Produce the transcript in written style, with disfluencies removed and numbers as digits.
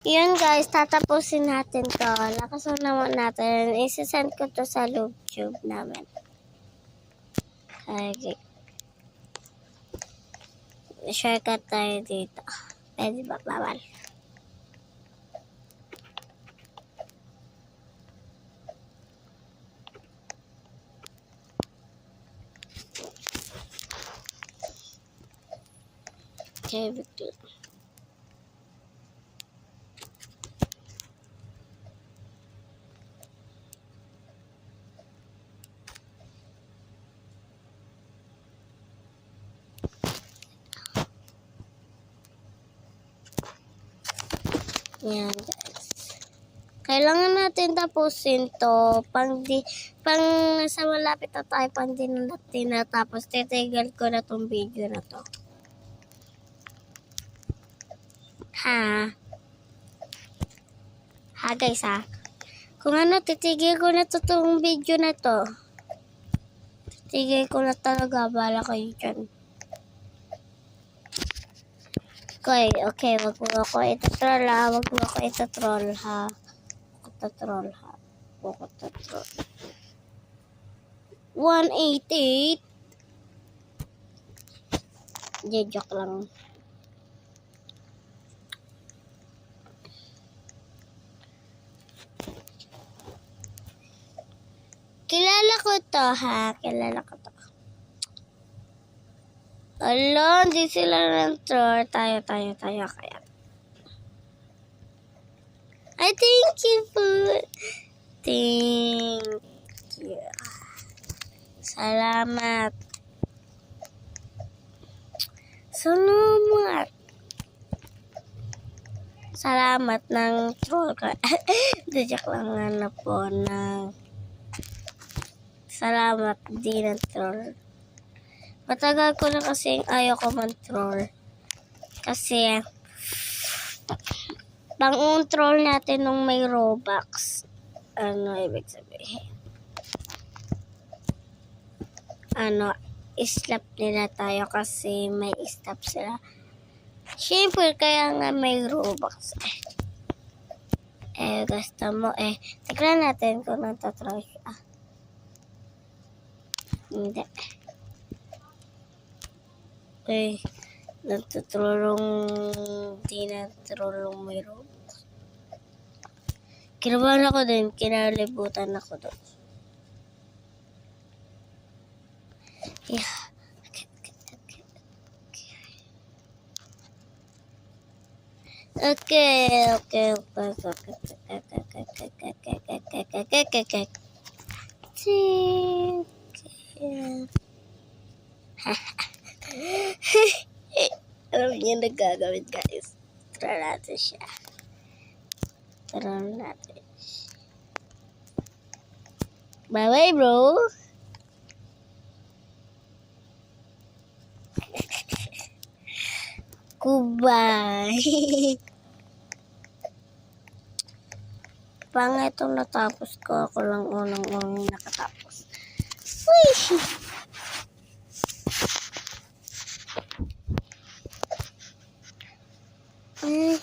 Yun guys, tatapusin natin to. Lakasan naman natin. Isasend ko to sa YouTube namin. Okay. Shortcut tayo dito. Pwede ba? Bawal. Okay, betul. Yan guys. Kailangan natin tapusin to. Pang sa malapit na tayo pang di natin natapos. Titigil ko na tong video na to. Ha guys ha. Kung ano, titigil ko na to tong video na to. Titigil ko na talaga. Bala kayo dyan. Okay, wag mo ako itatroll ha. Wag mo ako itatroll ha. Itatroll ha. Wag mo itatroll. 188. Joke lang. Kilala ko to ha. Kilala ko to. Ala, hindi sila ng troll. Tayo kaya. I thank you po. Thank you. Salamat. Salamat ng troll ko. Joke lang na po ng salamat din ng troll. Matagal ko na kasi ayaw ko man-troll. Kasi pang-troll natin nung may Robux. Ano ibig sabihin? Slap nila tayo kasi may stop sila. Siyempre, kaya nga may Robux. Gusto mo tignan natin kung natatroll siya. Hindi. Di nagtutrolong may Robux. Kinabahan ako din, kinalibutan ako doon. Yeah. Okay. Alam niyo nagagawin guys. Try natin siya. Bye bro. Goodbye. Pangit itong natapos ko. Ako lang unang nakatapos. Uy!